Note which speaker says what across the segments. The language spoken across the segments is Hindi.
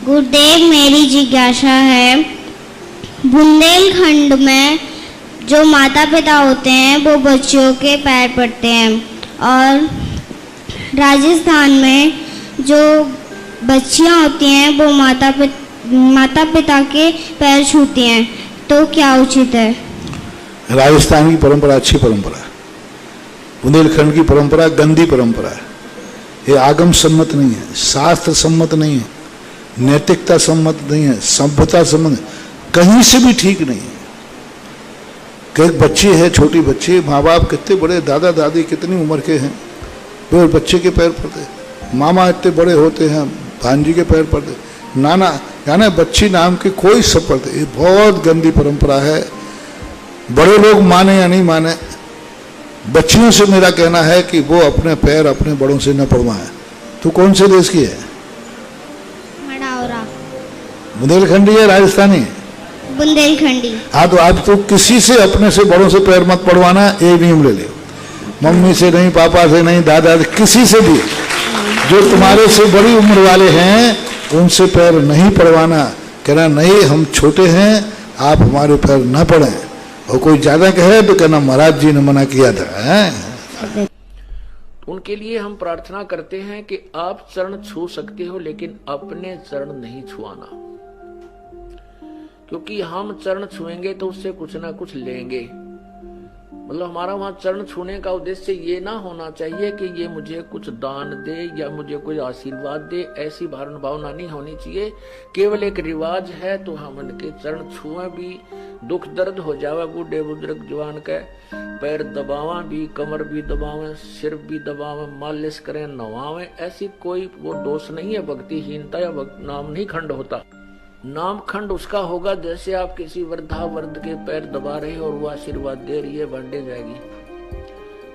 Speaker 1: गुरुदेव, मेरी जिज्ञासा है, बुंदेलखंड में जो माता पिता होते हैं वो बच्चों के पैर पड़ते हैं और राजस्थान में जो बच्चियां होती हैं वो माता पिता के पैर छूती हैं, तो क्या उचित है?
Speaker 2: राजस्थान की परंपरा अच्छी परंपरा है। बुंदेलखंड की परंपरा गंदी परंपरा है। ये आगम सम्मत नहीं है, शास्त्र सम्मत नहीं है, नैतिकता सम्मत नहीं है, सभ्यता सम्मत कहीं से भी ठीक नहीं है। कि एक बच्ची है, छोटी बच्ची, माँ बाप कितने बड़े, दादा दादी कितनी उम्र के हैं, वो बच्चे के पैर पड़ते, मामा इतने बड़े होते हैं, भांजी के पैर पड़ते, नाना, यानी बच्ची नाम की कोई सब पड़ते। ये बहुत गंदी परंपरा है। बड़े लोग माने या नहीं माने, बच्चियों से मेरा कहना है कि वो अपने पैर अपने बड़ों से न पड़वाएं। तू कौन से देश की है? बुंदेलखंडी है, राजस्थानी?
Speaker 1: बुंदेलखंडी।
Speaker 2: हाँ, तो आज तो किसी से अपने से बड़ों से पैर मत पड़वाना, ये नियम ले ले। मम्मी से नहीं, पापा से नहीं, दादा से, किसी से भी जो तुम्हारे से बड़ी उम्र वाले हैं उनसे पैर नहीं पड़वाना। कहना नहीं, हम छोटे हैं, आप हमारे पैर न पड़े। और कोई ज्यादा कहे तो कहना महाराज जी ने मना किया था।
Speaker 3: उनके लिए हम प्रार्थना करते हैं कि आप चरण छू सकते हो लेकिन अपने चरण नहीं छुआना, क्योंकि हम चरण छुएंगे तो उससे कुछ ना कुछ लेंगे। मतलब हमारा वहां चरण छूने का उद्देश्य ये ना होना चाहिए कि ये मुझे कुछ दान दे या मुझे कोई आशीर्वाद दे, ऐसी भावना नहीं होनी चाहिए। केवल एक रिवाज है तो हम उनके चरण छुए भी, दुख दर्द हो जावे, बूढ़े बुजुर्ग जवान के पैर दबावा भी, कमर भी दबावे, सिर भी दबावे, मालिश करें, नवावे, ऐसी कोई वो दोष नहीं है। भक्तिहीनता या नाम नहीं खंड होता। नाम खंड उसका होगा जैसे आप किसी वृद्धा वर्द के पैर दबा रहे हो और वो आशीर्वाद दे रही है, बांटे जाएगी।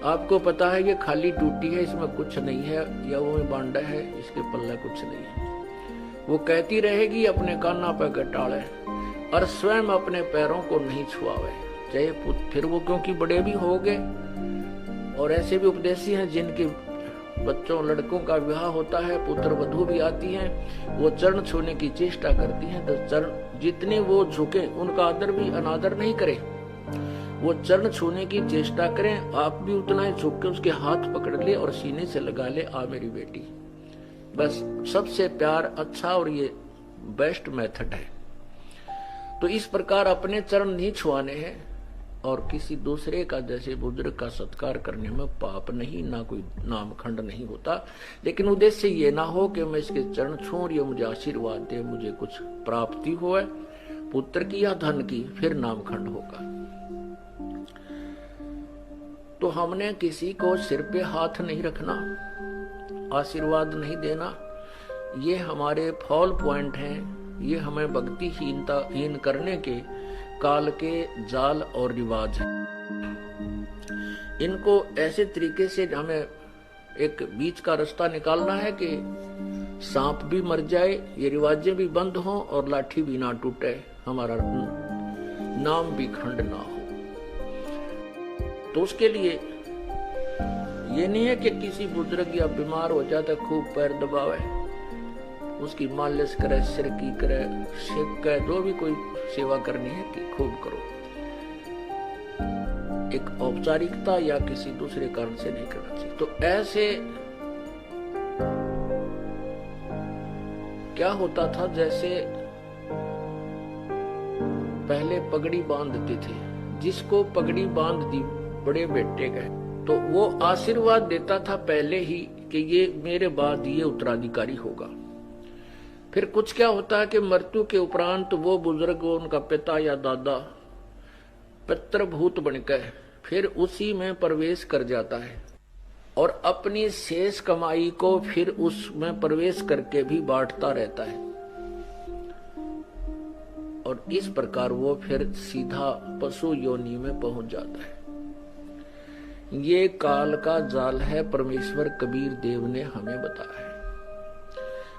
Speaker 3: आपको पता है ये खाली टूटी है, इसमें कुछ नहीं है, या वो बांडा है, इसके पल्ला कुछ नहीं है। वो कहती रहेगी अपने काना पे कटाड़े और स्वयं अपने पैरों को नहीं छुआवे, चाहे फिर वो क्योंकि बड़े भी हो गए। और ऐसे भी उपदेशी हैं जिनके बच्चों लड़कों का विवाह होता है, पुत्र वधू भी आती हैं, वो चरण छूने की चेष्टा करती हैं, तो चरण जितने वो झुके उनका आदर भी अनादर नहीं करें, वो चरण छूने की चेष्टा करें। आप भी उतना ही झुक के उसके हाथ पकड़ ले और सीने से लगा ले, आ मेरी बेटी। बस सबसे प्यार अच्छा और ये बेस्ट मेथड है। तो इस प्रकार अपने चरण नहीं छुआने हैं और किसी दूसरे का जैसे बुजुर्ग का सत्कार करने में पाप नहीं, ना कोई नाम खंड नहीं होता। लेकिन उद्देश्य ये ना हो कि मैं इसके चरण छूं और ये मुझे आशीर्वाद दे, मुझे कुछ प्राप्ति हो, पुत्र की या धन की, फिर नाम खंड होगा। तो हमने किसी को सिर पे हाथ नहीं रखना, आशीर्वाद नहीं देना, ये हमारे फॉल पॉइंट हैं। ये हमें भक्तिहीन करने के काल के जाल और रिवाज हैं। इनको ऐसे तरीके से हमें एक बीच का रास्ता निकालना है कि सांप भी मर जाए, ये रिवाजें भी बंद हों और लाठी भी ना टूटे, हमारा नाम भी खंड ना हो। तो उसके लिए ये नहीं है कि किसी बुजुर्ग या बीमार हो जाता खूब पैर दबावे, उसकी मालिश करे, सिर की करे, शेक करे, जो भी कोई सेवा करनी है कि खूब करो। एक औपचारिकता या किसी दूसरे कारण से नहीं करना चाहिए। तो ऐसे क्या होता था, जैसे पहले पगड़ी बांधते थे, जिसको पगड़ी बांध दी बड़े बेटे गए तो वो आशीर्वाद देता था पहले ही कि ये मेरे बाद ये उत्तराधिकारी होगा। फिर कुछ क्या होता है कि मृत्यु के उपरांत वो बुजुर्ग, उनका पिता या दादा पितृभूत बनकर फिर उसी में प्रवेश कर जाता है और अपनी शेष कमाई को फिर उसमें प्रवेश करके भी बांटता रहता है और इस प्रकार वो फिर सीधा पशु योनि में पहुंच जाता है। ये काल का जाल है, परमेश्वर कबीर देव ने हमें बताया है।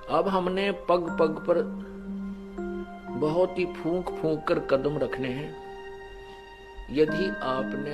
Speaker 3: अब हमने पग पग पर बहुत ही फूंक फूंक कर कदम रखने हैं। यदि आपने